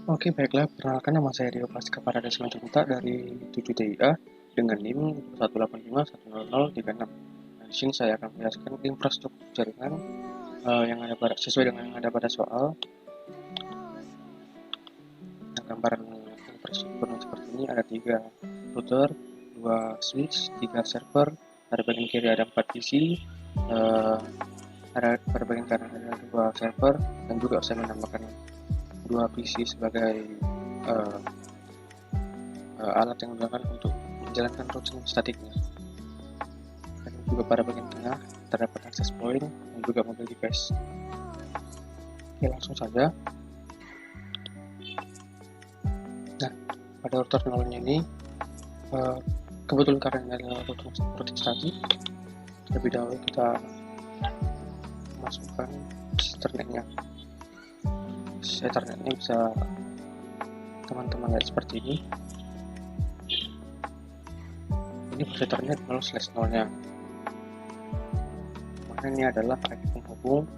Oke, baiklah. Perkenalkan, nama saya Rio Plastika Paradis Mancukuta dari 7TIA dengan NIM 185100036. Nah, di sini saya akan menjelaskan infrastruktur jaringan yang ada sesuai dengan yang ada pada soal. Nah, gambaran infrastrukturnya seperti ini, ada 3 router, 2 switch, 3 server. Pada bagian kiri ada 4 PC, pada bagian kanan ada 2 server, dan juga saya menambahkan 2 PC sebagai alat yang digunakan untuk menjalankan routing statiknya. Dan juga pada bagian tengah terdapat access point dan juga mobile device. Oke, langsung saja. Nah, pada router 0 ini kebetulan karena ini adalah routing statik, terlebih dahulu kita masukkan Ethernetnya. Ethernetnya bisa teman-teman lihat seperti ini. Ini Ethernet 0/0-nya. Mana ini adalah IP penghubung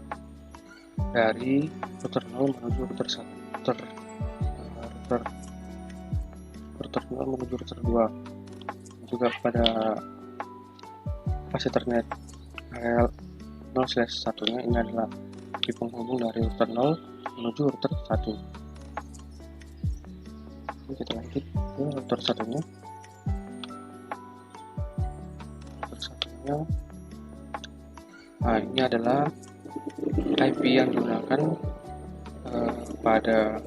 dari router 0 menuju router 1, router 0 menuju router 2. Juga pada fase Ethernet area 0/1-nya ini adalah IP penghubung dari router 0 menuju router 1. Ini kita lanjut ke router 1-nya. Nah, ini adalah IP yang digunakan pada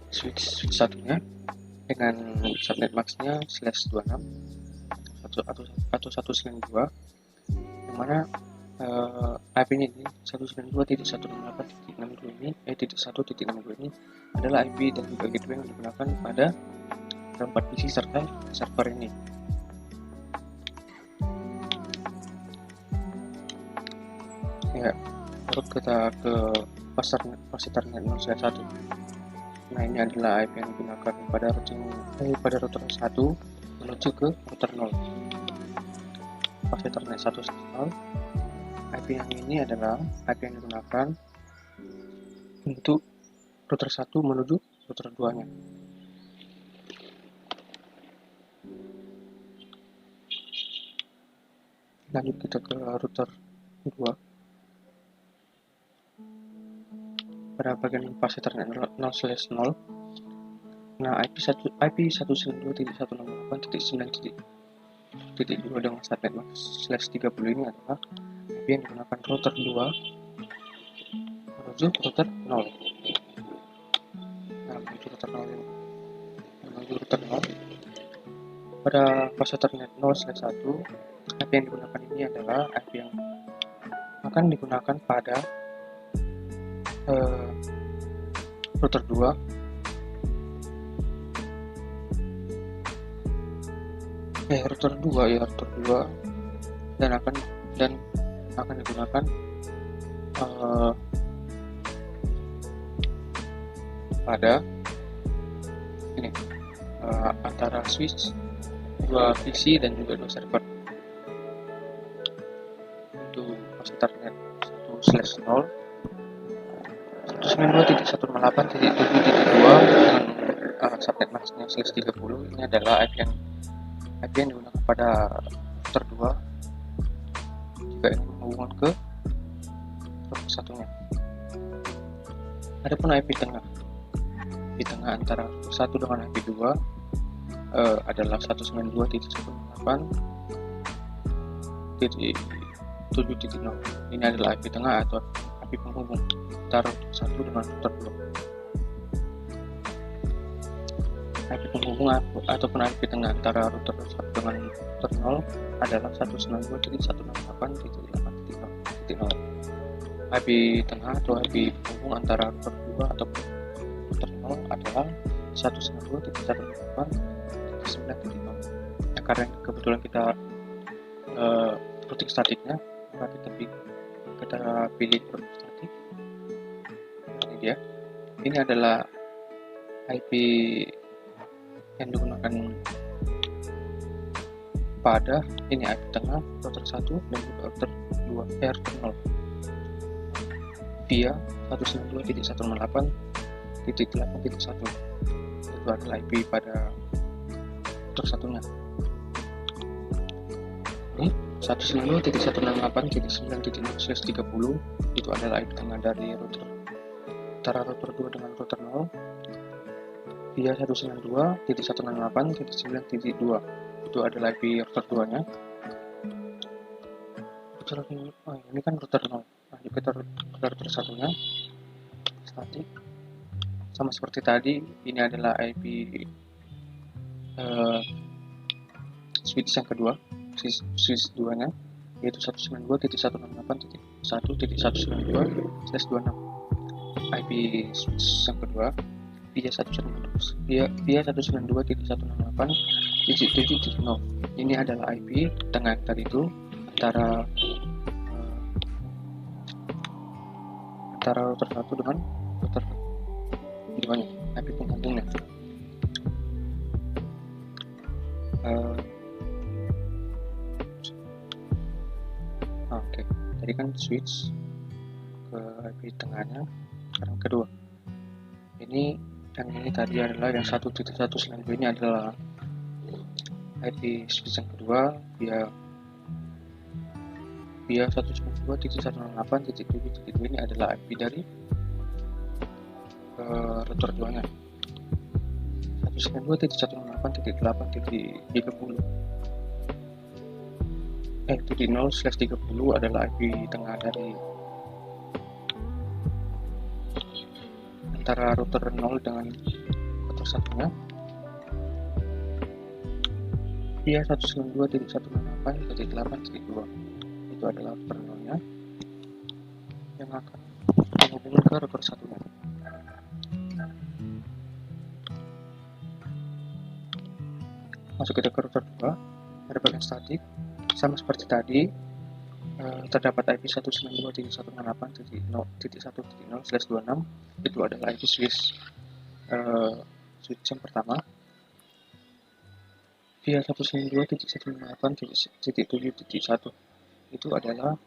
switch satunya dengan subnet maxnya /26 atau 192, yang mana IP ini 192.168.62 ini 1.62 ini adalah IP dan juga gateway yang digunakan pada tempat PC serta server ini. Ya, lalu kita ke fase Ethernet 0/1. Nah, ini adalah IP yang digunakan pada router 1 menuju ke router 0. Fase Ethernet 1/0. IP yang ini adalah IP yang digunakan untuk router 1 menuju router 2-nya. Lanjut kita ke router 2. Pada bagian fase Ethernet 0/0. Nah, IP 192.168.9.2 dengan subnet max /30 ini adalah IP yang digunakan router 2 menuju router 0. Nah, menuju router 0. Pada fase Ethernet 0/1, IP yang digunakan ini adalah IP yang akan digunakan pada router 2 dan akan digunakan pada ini antara switch 2 PC dan juga 2 server. Untuk fase Ethernet 1/0 192.168.7.2 dengan subnet maxnya /30 ini adalah IP yang digunakan pada router 2 jika ingin menghubungkan ke router satunya. Adapun IP tengah antara router 1 dengan IP 2 adalah 192.168.7.0. Ini adalah IP tengah atau IP penghubung antara router 1 dengan router 2. IP penghubung ataupun IP tengah antara router 1 dengan router 0 adalah 192.168.8.0. IP tengah atau IP penghubung antara router 2 ataupun router 0 adalah 192.168.9.0. Nah, karena kebetulan kita routing statiknya, maka kita pilih routing statik. Ini dia. Ini adalah IP yang digunakan pada ini IP tengah router 1 dan juga router 2 router 0. via 192.168.8.1. Itu adalah IP pada router satunya. Ini 192.168.9.0/30 itu adalah IP tengah dari router antara router 2 dengan router 0 via 192.168.9.2. Itu adalah IP router 2 nya. Ini kan router 0. Lanjut kita router satunya static. Sama seperti tadi, ini adalah IP switch yang kedua, switch 2 nya, yaitu 192.168.1.192/26. IP switch yang kedua via 192.168.7.0. Ini adalah IP tengah tadi itu antara router 1 dengan router 2 nya, IP penghubungnya. Oke, tadi kan switch ke IP tengahnya, sekarang kedua. Ini yang ini tadi adalah yang 1.192 ini adalah IP switch yang kedua via 192.168.7.2 ini adalah IP dari router 2 nya 192.168.8.30 0/30 adalah IP tengah dari antara router 0 dengan router satunya via 192.168.8.2. Itu adalah router 0 nya yang akan menghubungi ke router satunya. Masuk kita ke router 2, ada bagian statik. Sama seperti tadi, terdapat IP 192.168.1.0/26. Itu adalah IP switch yang pertama via 192.168.7.1. Itu adalah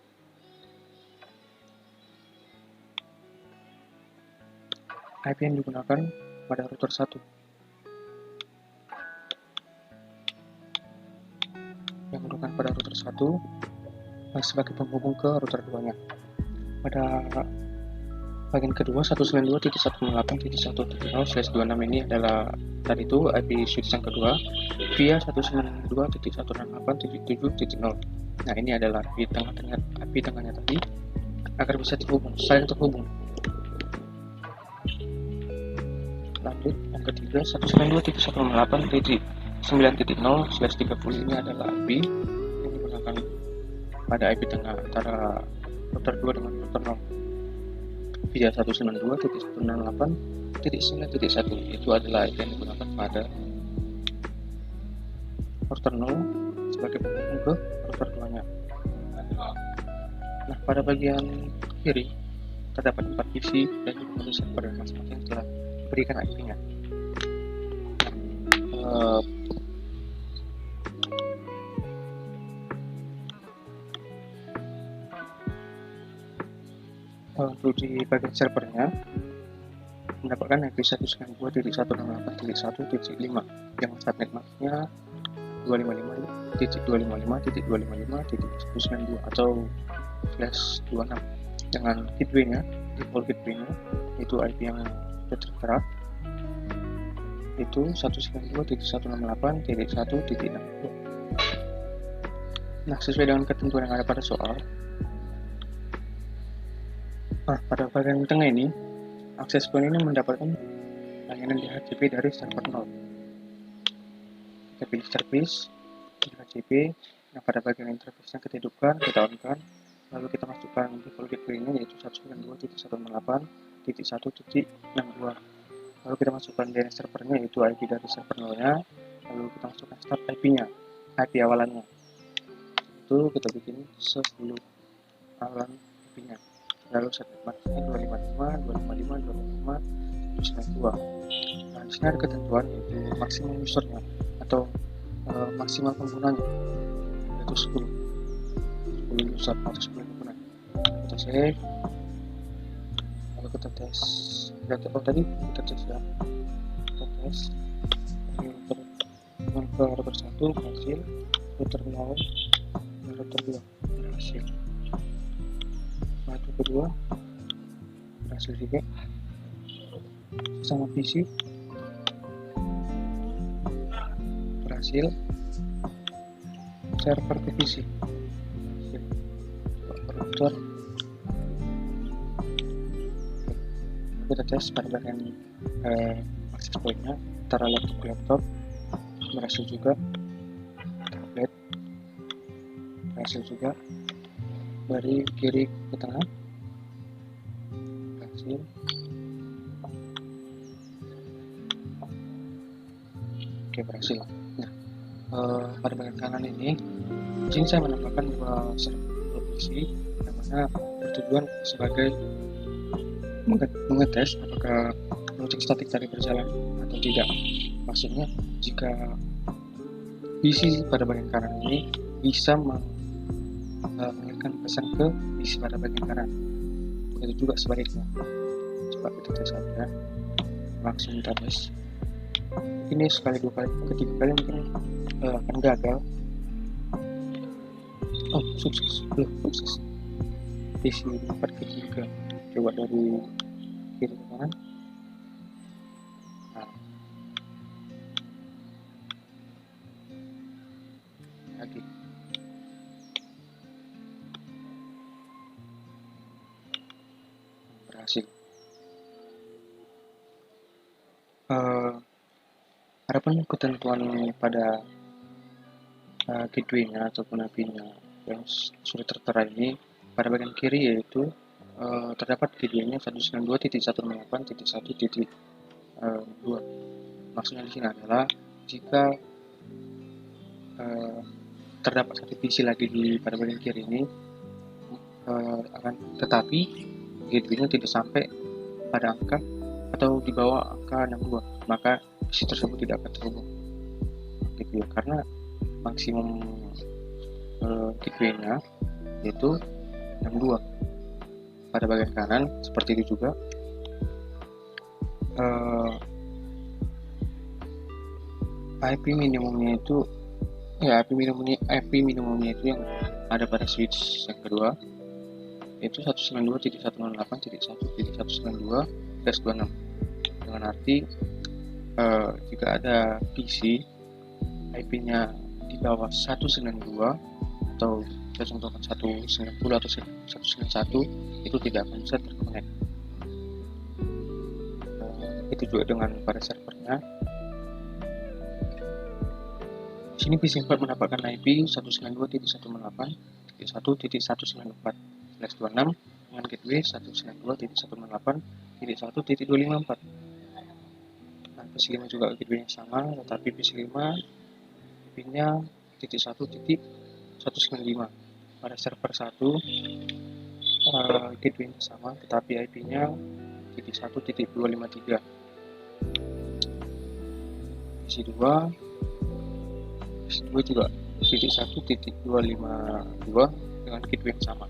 IP yang digunakan pada router 1 yang menggunakan pada router 1 sebagai penghubung ke router 2 nya. Pada bagian kedua 192.168.1.0/26 ini adalah tadi itu IP switch yang kedua via 192.168.7.0. Nah, ini adalah IP tengahnya tadi agar bisa saling terhubung. Lanjut yang ketiga 192.168.9.0/30 ini adalah IP yang digunakan pada IP tengah antara router 2 dengan router 0 via 192.168.9.1. Itu adalah IP yang digunakan pada router 0 sebagai penghubung ke router 2 nya. Nah, pada bagian kiri terdapat 4 PC dan juga modul server yang masing-masing telah berikan IP-nya. Untuk di bagian servernya mendapatkan IP 192.168.1.5 yang subnet masknya 255.255.255.192 atau /26 dengan gateway-nya, default gateway-nya itu IP yang tertera itu 192.168.1.6. Nah, sesuai dengan ketentuan yang ada pada soal, pada bagian tengah ini akses point ini mendapatkan layanan DHCP dari server 0. Kita pilih service DHCP. Nah, pada bagian interface yang kita hidupkan, kita on-kan, lalu kita masukkan default gateway-nya yaitu 192.168.1.62. Lalu kita masukkan DNS servernya yaitu IP dari server 0-nya, lalu kita masukkan start IP-nya, IP awalannya. Itu kita bikin 10 awalan IP-nya. Lalu subnet masknya 255.255.255.192. Nah, di sini ada ketentuan yaitu maksimum usernya atau maksimal penggunanya yaitu 10 user atau 10 pengguna. Kita save. kita tes. Tadi kita tes ya, kita tes router 1 berhasil, router 0 dan router 2 berhasil. Router kedua berhasil juga, sama PC berhasil, server ke PC berhasil, router. Kita tes pada bagian akses pointnya antara laptop ke laptop berhasil juga, tablet berhasil juga, dari kiri ke tengah berhasil. Oke, berhasil. Nah, pada bagian kanan ini di sini saya menambahkan dua server PC yang mana bertujuan sebagai mengetes apakah logic statik tadi berjalan atau tidak. Maksudnya jika PC pada bagian kanan ini bisa mengirimkan pesan ke PC pada bagian kanan, begitu juga sebaliknya. Coba kita tes saja, langsung kita tes. Ini sekali, dua kali, ketiga kali mungkin akan gagal. Oh, sukses, belum sukses. PC 4 ke 3. Coba dari kiri ke kanan. Nah, lagi. Berhasil. Adapun ketentuan pada gateway-nya ataupun IP-nya yang sudah tertera ini, pada bagian kiri yaitu terdapat gateway-nya 192.168.1.2. Maksudnya di sini adalah jika terdapat satu PC lagi pada bagian kiri ini, tetapi gateway-nya tidak sampai pada angka atau di bawah angka 62, maka PC tersebut tidak akan terhubung gitu ya, karena maksimum gateway-nya yaitu 62. Pada bagian kanan seperti itu juga. IP minimumnya itu IP minimumnya itu yang ada pada switch yang kedua yaitu 192.168.1.192/26, dengan arti jika ada PC IP-nya di bawah 192 atau kita contohkan 190 atau 191, itu tidak akan bisa terkonek. Itu juga dengan pada servernya. Di sini PC 4 mendapatkan IP 192.168.1.194/26 dengan gateway 192.168.1.254. Nah, PC 5 juga gateway-nya sama, tetapi PC 5 IP-nya 1.1.195. Pada server 1 gateway-nya sama, tetapi IP-nya 1.253. PC 2 juga 1.252 dengan gateway yang sama.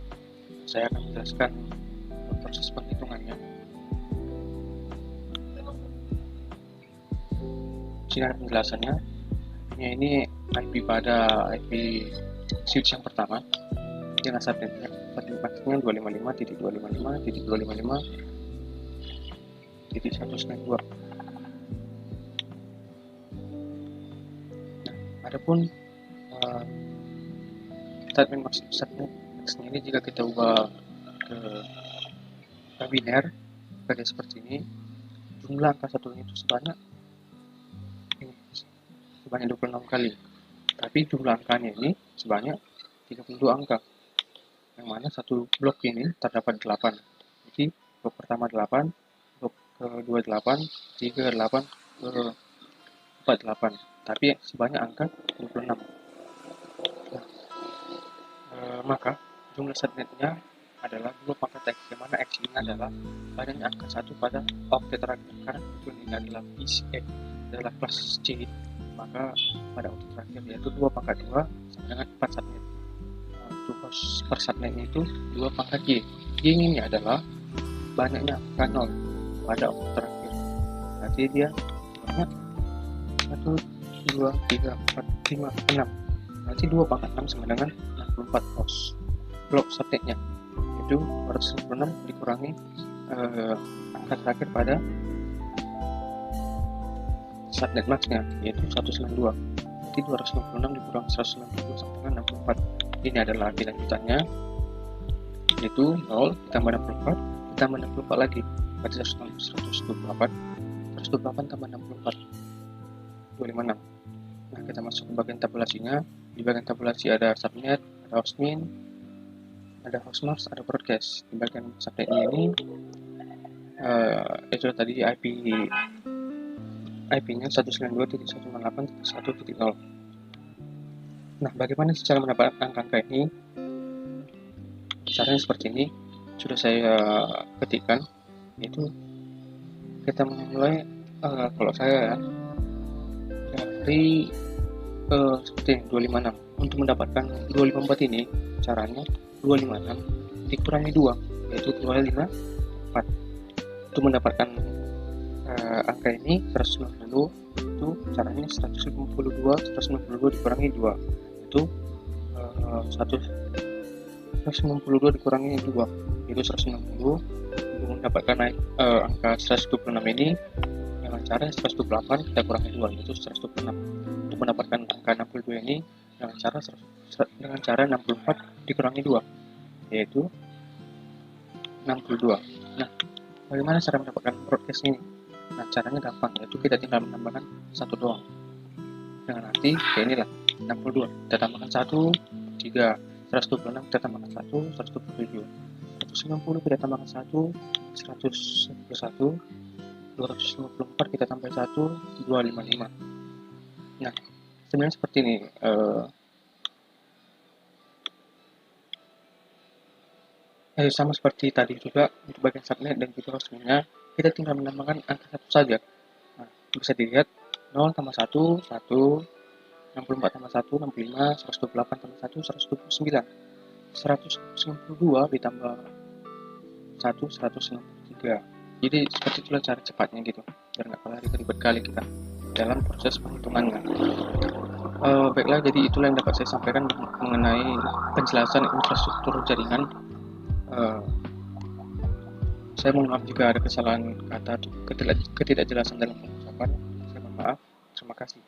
Saya akan menjelaskan proses penghitungannya. Sini ada penjelasannya. Ini IP pada IP switch yang pertama dengan subnetnya 255.255.255.192. Adapun statement maksudnya ini jika kita ubah ke biner seperti ini, jumlah angka satunya itu sebanyak 26 kali, tapi jumlah angkanya ini sebanyak 32 angka, yang mana satu blok ini terdapat 8. Jadi blok pertama 8, blok kedua 8, 3 8, 4 8, tapi sebanyak angka 26. Maka jumlah subnetnya adalah 2 pangkat X, yang mana X ini adalah banyaknya angka 1 pada oktet terakhir, karena kebetulan ini adalah adalah kelas C, maka pada oktet terakhir yaitu 2 pangkat 2 sama dengan 4 subnet. Per subnetnya itu 2 pangkat Y. Y ini adalah banyaknya angka 0 pada oktav terakhir. Berarti dia banyak 1, 2, 3, 4, 5, 6. Berarti 2 pangkat 6 sama dengan 64 host. Blok subnetnya itu 256 dikurangi angka terakhir pada subnet maxnya, yaitu 192. Jadi 256 dikurang 192 sama dengan 64. Ini adalah lanjutannya, yaitu 0 ditambah 64 ditambah 64 lagi, berarti 128. 128 tambah 64 256. Nah, kita masuk ke bagian tabulasinya. Di bagian tabulasi ada subnet, ada hostmin, ada hostmask, ada broadcast. Di bagian subnetnya ini itu tadi IP-nya 192.168.1.0. Nah, bagaimana cara mendapatkan angka ini? Caranya seperti ini, sudah saya ketikkan, yaitu kita mulai kalau saya dari seperti 256. Untuk mendapatkan 254 ini, caranya 256 dikurangi 2, yaitu 254. Untuk mendapatkan angka ini 192, itu caranya 192 dikurangi 2, itu 192 dikurangi 2, itu 190. Untuk mendapatkan angka 126 ini dengan cara 128 kita kurangi 2, yaitu 126. Untuk mendapatkan angka 62 ini dengan cara 64 dikurangi 2, yaitu 62. Nah, bagaimana cara mendapatkan broadcast ini? Nah, caranya gampang, yaitu kita tinggal menambahkan 1 doang. Dengan nanti kayak inilah 62 kita tambahkan 1, 3, 126 kita tambahkan 1, 127, 190 kita tambahkan 1, 111, 254 kita tambah 1, 255. Nah, sebenarnya seperti ini. Sama seperti tadi juga untuk bagian subnet dan juga hostminnya, kita tinggal menambahkan angka 1 saja. Nah, bisa dilihat 0 tambah 1, 1, 64 tambah 1, 65, 128 tambah 1, 129, 192 ditambah 1, 193. Jadi seperti itulah cara cepatnya gitu, biar nggak kalah ribet kali kita dalam proses penghitungannya. Baiklah, jadi itulah yang dapat saya sampaikan mengenai penjelasan infrastruktur jaringan. Saya mohon maaf jika ada kesalahan kata atau ketidakjelasan dalam pengucapan. Saya mohon maaf. Terima kasih.